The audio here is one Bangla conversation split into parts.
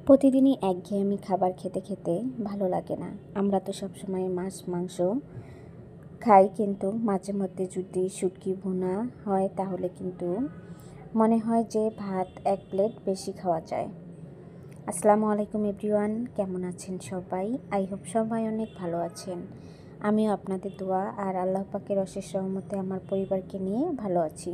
প্রতিদিনই একঘেয়েমি খাবার খেতে খেতে ভালো লাগে না। আমরা তো সবসময় মাছ মাংস খাই, কিন্তু মাঝে মধ্যে যদি শুটকি ভুনা হয় তাহলে কিন্তু মনে হয় যে ভাত এক প্লেট বেশি খাওয়া যায়। আসসালামু আলাইকুম এভরিওয়ান, কেমন আছেন সবাই? আই হোপ সবাই অনেক ভালো আছেন। আমিও আপনাদের দোয়া আর আল্লাহ পাকের অশেষ রহমতে আমার পরিবারকে নিয়ে ভালো আছি।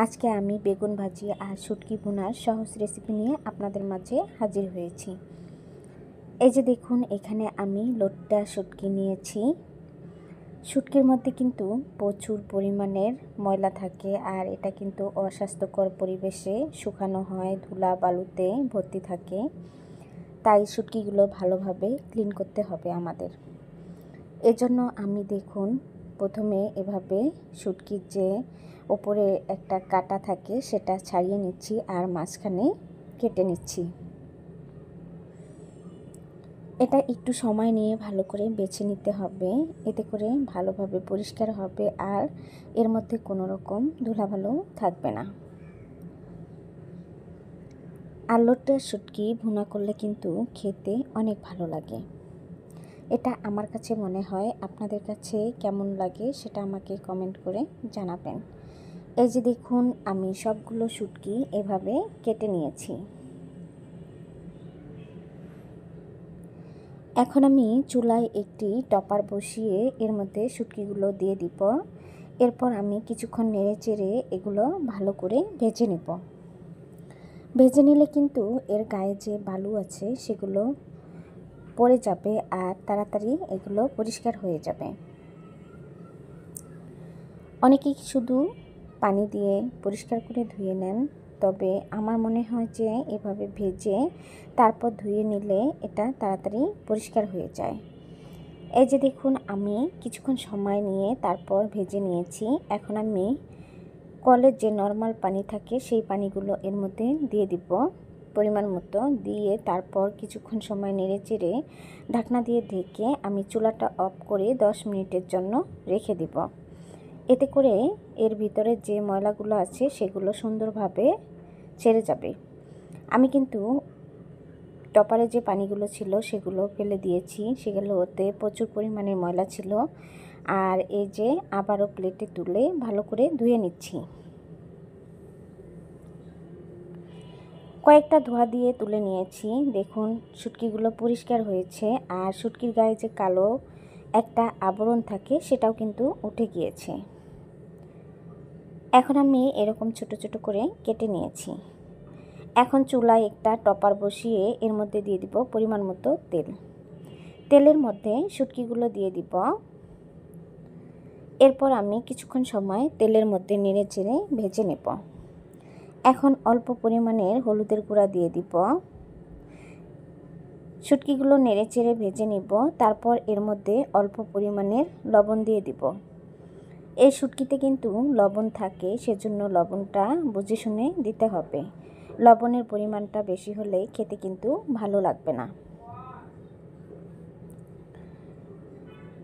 আজকে আমি বেগুন ভাজি আর শুটকি ভুনার সহজ রেসিপি নিয়ে আপনাদের মাঝে হাজির হয়েছি। এই যে দেখুন, এখানে আমি লোট্টা শুটকি নিয়েছি। শুটকির মধ্যে কিন্তু প্রচুর পরিমাণের ময়লা থাকে, আর এটা কিন্তু অস্বাস্থ্যকর পরিবেশে শুকানো হয়, ধুলা বালুতে ভর্তি থাকে। তাই শুটকিগুলো ভালোভাবে ক্লিন করতে হবে আমাদের। এজন্য আমি দেখুন প্রথমে এভাবে শুটকির যে ওপরে একটা কাটা থাকে সেটা ছাড়িয়ে নিচ্ছি আর মাঝখানে কেটে নিচ্ছি। এটা একটু সময় নিয়ে ভালো করে বেছে নিতে হবে, এতে করে ভালোভাবে পরিষ্কার হবে আর এর মধ্যে কোনো রকম ধুলাবালু থাকবে না। আর লোট্টা শুটকি ভুনা করলে কিন্তু খেতে অনেক ভালো লাগে। এটা আমার কাছে মনে হয়, আপনাদের কাছে কেমন লাগে সেটা আমাকে কমেন্ট করে জানাবেন। এই যে দেখুন, আমি সবগুলো শুটকি এভাবে কেটে নিয়েছি। এখন আমি চুলায় একটি টপার বসিয়ে এর মধ্যে শুটকিগুলো দিয়ে দিব। এরপর আমি কিছুক্ষণ নেড়ে চেড়ে এগুলো ভালো করে ভেজে নেব। ভেজে নিলে কিন্তু এর গায়ে যে বালু আছে সেগুলো পড়ে যাবে আর তাড়াতাড়ি এগুলো পরিষ্কার হয়ে যাবে। অনেকেই শুধু পানি দিয়ে পরিষ্কার করে ধুয়ে নেন, তবে আমার মনে হয় যে এভাবে ভেজে তারপর ধুয়ে নিলে এটা তাড়াতাড়ি পরিষ্কার হয়ে যায়। এই যে দেখুন, আমি কিছুক্ষণ সময় নিয়ে তারপর ভেজে নিয়েছি। এখন আমি কলের যে নর্মাল পানি থাকে সেই পানিগুলো এর মধ্যে দিয়ে দিব পরিমাণ মতো, দিয়ে তারপর কিছুক্ষণ সময় নেড়ে চেড়ে ঢাকনা দিয়ে ঢেকে আমি চুলাটা অফ করে 10 মিনিটের জন্য রেখে দিব। এতে করে এর ভিতরে যে ময়লাগুলো আছে সেগুলো সুন্দরভাবে ছেড়ে যাবে। আমি কিন্তু টপারে যে পানিগুলো ছিল সেগুলো ফেলে দিয়েছি, সেগুলোতে প্রচুর পরিমাণে ময়লা ছিল। আর এই যে আবারও প্লেটে তুলে ভালো করে ধুয়ে নিচ্ছি। কয়েকটা ধোয়া দিয়ে তুলে নিয়েছি। দেখুন শুটকিগুলো পরিষ্কার হয়েছে, আর শুটকির গায়ে যে কালো একটা আবরণ থাকে সেটাও কিন্তু উঠে গিয়েছে। এখন আমি এরকম ছোট ছোট করে কেটে নিয়েছি। এখন চুলায় একটা টপার বসিয়ে এর মধ্যে দিয়ে দিব পরিমাণ মতো তেল। তেলের মধ্যে শুটকিগুলো দিয়ে দিব। এরপর আমি কিছুক্ষণ সময় তেলের মধ্যে নেড়ে চেড়ে ভেজে নেব। এখন অল্প পরিমাণের হলুদের গুঁড়া দিয়ে দিব। শুটকিগুলো নেড়ে চেড়ে ভেজে নিব। তারপর এর মধ্যে অল্প পরিমাণের লবণ দিয়ে দিব। এই শুটকিতে কিন্তু লবণ থাকে, সেজন্য লবণটা বুঝে শুনে দিতে হবে। লবণের পরিমাণটা বেশি হলে খেতে কিন্তু ভালো লাগবে না।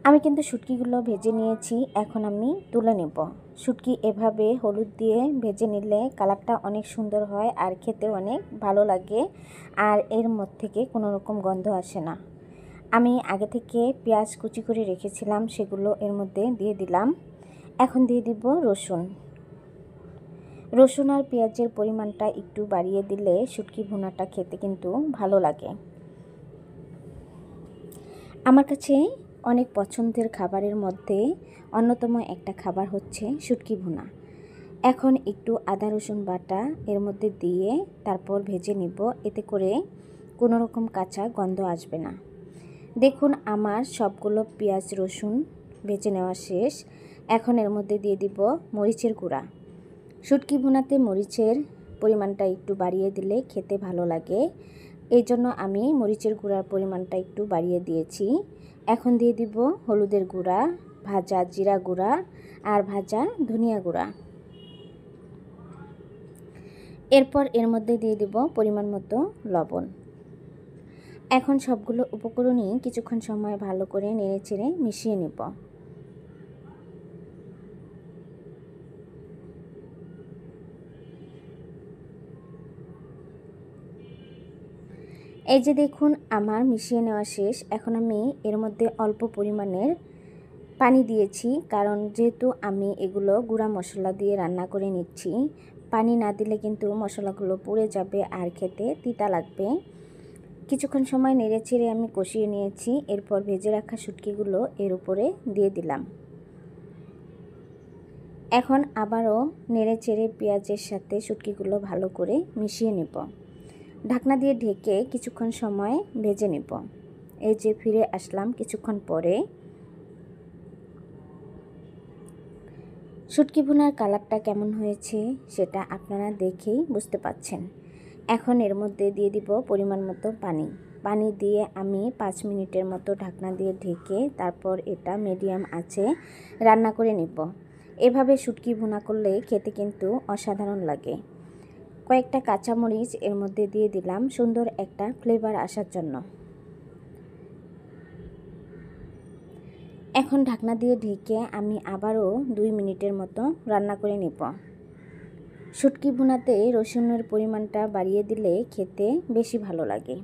আমি কিন্তু শুটকিগুলো ভেজে নিয়েছি, এখন আমি তুলে নেব। শুটকি এভাবে হলুদ দিয়ে ভেজে নিলে কালারটা অনেক সুন্দর হয় আর খেতে অনেক ভালো লাগে, আর এর মধ্যে থেকে কোনো রকম গন্ধ আসে না। আমি আগে থেকে পেঁয়াজ কুচি করে রেখেছিলাম, সেগুলো এর মধ্যে দিয়ে দিলাম। এখন দিয়ে দিব রসুন। রসুন আর পেঁয়াজের পরিমাণটা একটু বাড়িয়ে দিলে শুটকি ভুনাটা খেতে কিন্তু ভালো লাগে। আমার কাছে অনেক পছন্দের খাবারের মধ্যে অন্যতম একটা খাবার হচ্ছে শুটকি ভুনা। এখন একটু আদা রসুন বাটা এর মধ্যে দিয়ে তারপর ভেজে নিব, এতে করে কোনো রকম কাঁচা গন্ধ আসবে না। দেখুন আমার সবগুলো পেঁয়াজ রসুন ভেজে নেওয়া শেষ। এখন এর মধ্যে দিয়ে দিব মরিচের গুঁড়া। শুটকি ভুনাতে মরিচের পরিমাণটা একটু বাড়িয়ে দিলে খেতে ভালো লাগে, এই জন্য আমি মরিচের গুঁড়ার পরিমাণটা একটু বাড়িয়ে দিয়েছি। এখন দিয়ে দিব হলুদের গুঁড়া, ভাজা জিরা গুঁড়া আর ভাজা ধনিয়া গুঁড়া। এরপর এর মধ্যে দিয়ে দিব পরিমাণ মতো লবণ। এখন সবগুলো উপকরণই কিছুক্ষণ সময় ভালো করে নেড়ে চেড়ে মিশিয়ে নেব। এই যে দেখুন আমার মিশিয়ে নেওয়া শেষ। এখন আমি এর মধ্যে অল্প পরিমাণের পানি দিয়েছি, কারণ যেহেতু আমি এগুলো গুঁড়া মশলা দিয়ে রান্না করে নিচ্ছি, পানি না দিলে কিন্তু মশলাগুলো পুড়ে যাবে আর খেতে তিতা লাগবে। কিছুক্ষণ সময় নেড়ে চেড়ে আমি কষিয়ে নিয়েছি। এরপর ভেজে রাখা শুটকিগুলো এর উপরে দিয়ে দিলাম। এখন আবারও নেড়ে চেড়ে পেঁয়াজের সাথে শুটকিগুলো ভালো করে মিশিয়ে নেব। ঢাকনা দিয়ে ঢেকে কিছুক্ষণ সময় ভেজে নেব। এই যে ফিরে আসলাম কিছুক্ষণ পরে। শুটকি ভুনার কালারটা কেমন হয়েছে সেটা আপনারা দেখেই বুঝতে পাচ্ছেন। এখন এর মধ্যে দিয়ে দিব পরিমাণ মতো পানি দিয়ে আমি 5 মিনিটের মতো ঢাকনা দিয়ে ঢেকে তারপর এটা মিডিয়াম আঁচে রান্না করে নেব। এভাবে শুটকি ভুনা করলে খেতে কিন্তু অসাধারণ লাগে। কয়েকটা কাঁচামরিচ এর মধ্যে দিয়ে দিলাম সুন্দর একটা ফ্লেভার আসার জন্য। এখন ঢাকনা দিয়ে ঢেকে আমি আবারও 2 মিনিটের মতো রান্না করে নেব। শুটকি ভুনাতে রসুনের পরিমাণটা বাড়িয়ে দিলে খেতে বেশি ভালো লাগে।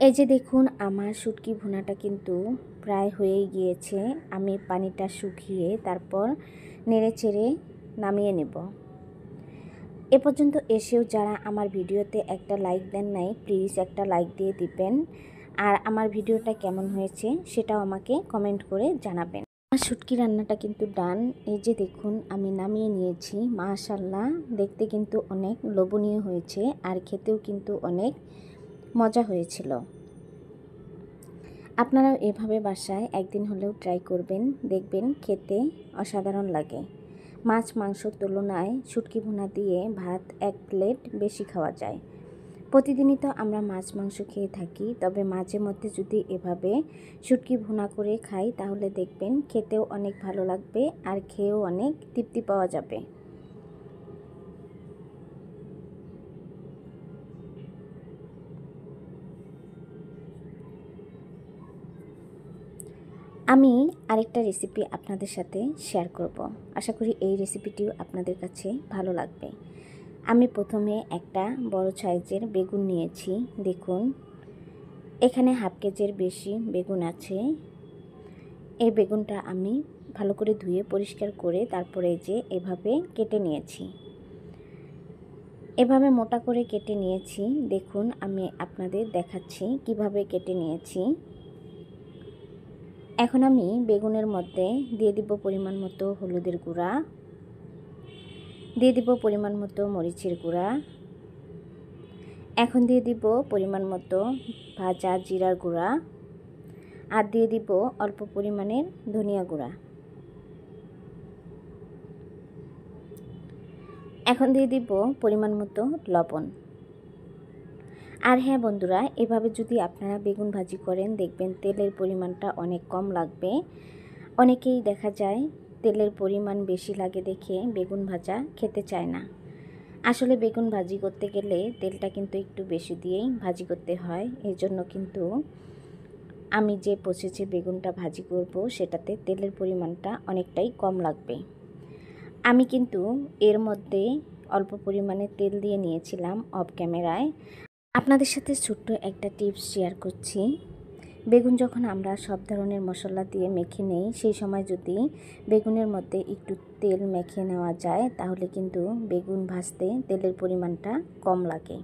এই যে দেখুন আমার শুটকি ভুনাটা কিন্তু প্রায় হয়েই গিয়েছে। আমি পানিটা শুকিয়ে তারপর নেড়ে চেড়ে নামিয়ে নেব। এ পর্যন্ত এসেও যারা আমার ভিডিওতে একটা লাইক দেন নাই, প্লিজ একটা লাইক দিয়ে দিবেন। আর আমার ভিডিওটা কেমন হয়েছে সেটাও আমাকে কমেন্ট করে জানাবেন। আমার শুটকি রান্নাটা কিন্তু ডান। এই যে দেখুন আমি নামিয়ে নিয়েছি। মাশাআল্লাহ, দেখতে কিন্তু অনেক লোভনীয় হয়েছে আর খেতেও কিন্তু অনেক মজা হয়েছিল। আপনারাও এভাবে বাসায় একদিন হলেও ট্রাই করবেন, দেখবেন খেতে অসাধারণ লাগে। মাছ মাংসর তুলনায় শুটকি ভুনা দিয়ে ভাত 1 প্লেট বেশি খাওয়া যায়। প্রতিদিনই তো আমরা মাছ মাংস খেয়ে থাকি, তবে মাঝে মধ্যে যদি এভাবে শুটকি ভুনা করে খাই তাহলে দেখবেন খেতেও অনেক ভালো লাগবে আর খেয়েও অনেক তৃপ্তি পাওয়া যাবে। আমি আরেকটা রেসিপি আপনাদের সাথে শেয়ার করব। আশা করি এই রেসিপিটিও আপনাদের কাছে ভালো লাগবে। আমি প্রথমে একটা বড় সাইজের বেগুন নিয়েছি। দেখুন এখানে হাফ কেজির বেশি বেগুন আছে। এই বেগুনটা আমি ভালো করে ধুয়ে পরিষ্কার করে তারপরে যে এভাবে কেটে নিয়েছি। এভাবে মোটা করে কেটে নিয়েছি। দেখুন আমি আপনাদের দেখাচ্ছি কিভাবে কেটে নিয়েছি। এখন আমি বেগুনের মধ্যে দিয়ে দিব পরিমাণ মতো হলুদের গুঁড়া, দিয়ে দিব পরিমাণ মতো মরিচের গুঁড়া, এখন দিয়ে দিব পরিমাণ মতো ভাজা জিরার গুঁড়া আর দিয়ে দিব অল্প পরিমাণের ধনিয়া গুঁড়া। এখন দিয়ে দিব পরিমাণ মতো লবণ। আর হ্যাঁ বন্ধুরা, এভাবে যদি আপনারা বেগুন ভাজি করেন দেখবেন তেলের পরিমাণটা অনেক কম লাগবে। অনেকেই দেখা যায় তেলের পরিমাণ বেশি লাগে দেখে বেগুন ভাজা খেতে চায় না। আসলে বেগুন ভাজি করতে গেলে তেলটা কিন্তু একটু বেশি দিয়েই ভাজি করতে হয়। এই জন্য কিন্তু আমি যে প্রসেসে বেগুনটা ভাজি করব সেটাতে তেলের পরিমাণটা অনেকটাই কম লাগবে। আমি কিন্তু এর মধ্যে অল্প পরিমাণে তেল দিয়ে নিয়েছিলাম অফ ক্যামেরায়। আপনাদের সাথে ছোট্ট একটা টিপস শেয়ার করছি। বেগুন যখন আমরা সব ধরনের মশলা দিয়ে মেখে নেই, সেই সময় যদি বেগুনের মধ্যে একটু তেল মেখে নেওয়া যায় তাহলে কিন্তু বেগুন ভাজতে তেলের পরিমাণটা কম লাগে।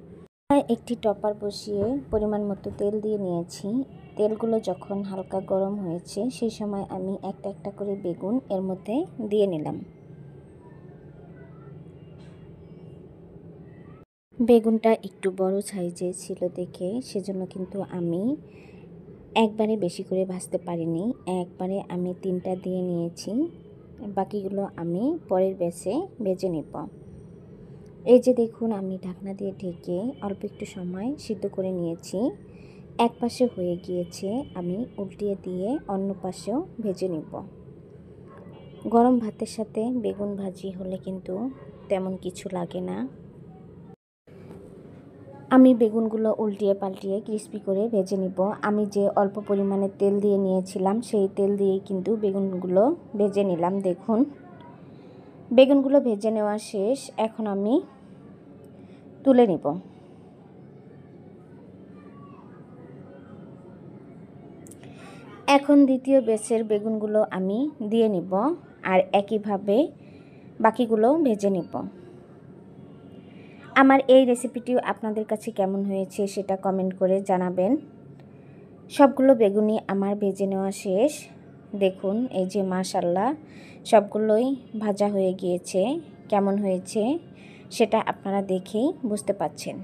একটি টপার বসিয়ে পরিমাণ মতো তেল দিয়ে নিয়েছি। তেলগুলো যখন হালকা গরম হয়েছে সেই সময় আমি একটা একটা করে বেগুন এর মধ্যে দিয়ে নিলাম। বেগুনটা একটু বড় সাইজের ছিল দেখে সেজন্য কিন্তু আমি একবারে বেশি করে ভাজতে পারিনি। একবারে আমি 3টা দিয়ে নিয়েছি, বাকিগুলো আমি পরের ব্যাচে ভেজে নেব। এই যে দেখুন আমি ঢাকনা দিয়ে ঢেকে অল্প একটু সময় সিদ্ধ করে নিয়েছি। এক পাশে হয়ে গিয়েছে, আমি উল্টিয়ে দিয়ে অন্য পাশেও ভেজে নেব। গরম ভাতের সাথে বেগুন ভাজি হলে কিন্তু তেমন কিছু লাগে না। আমি বেগুনগুলো উল্টিয়ে পাল্টিয়ে ক্রিস্পি করে ভেজে নিব। আমি যে অল্প পরিমাণে তেল দিয়ে নিয়েছিলাম সেই তেল দিয়েই কিন্তু বেগুনগুলো ভেজে নিলাম। দেখুন বেগুনগুলো ভেজে নেওয়া শেষ, এখন আমি তুলে নিব। এখন দ্বিতীয় ব্যাচের বেগুনগুলো আমি দিয়ে নিব আর একইভাবে বাকিগুলো ভেজে নিব। আমার এই রেসিপিটিও আপনাদের কাছে কেমন হয়েছে সেটা কমেন্ট করে জানাবেন। সবগুলো বেগুনই আমার ভেজে নেওয়া শেষ। দেখুন এই যে মাশাআল্লাহ সবগুলোই ভাজা হয়ে গিয়েছে। কেমন হয়েছে সেটা আপনারা দেখেই বুঝতে পাচ্ছেন।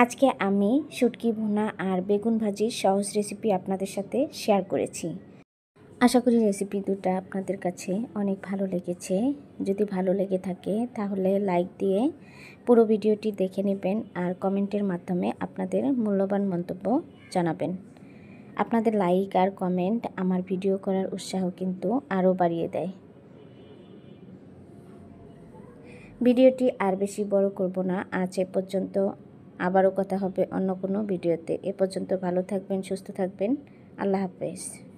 আজকে আমি শুটকি ভুনা আর বেগুন ভাজির সহজ রেসিপি আপনাদের সাথে শেয়ার করেছি। আশা করি রেসিপি দুটো আপনাদের কাছে অনেক ভালো লেগেছে। যদি ভালো লেগে থাকে তাহলে লাইক দিয়ে পুরো ভিডিওটি দেখে নেবেন আর কমেন্টের মাধ্যমে আপনাদের মূল্যবান মন্তব্য জানাবেন। আপনাদের লাইক আর কমেন্ট আমার ভিডিও করার উৎসাহ কিন্তু আরও বাড়িয়ে দেয়। ভিডিওটি আর বেশি বড় করব না, আজ এ পর্যন্ত। আবারও কথা হবে অন্য কোনো ভিডিওতে। এ পর্যন্ত ভালো থাকবেন, সুস্থ থাকবেন। আল্লাহ হাফেজ।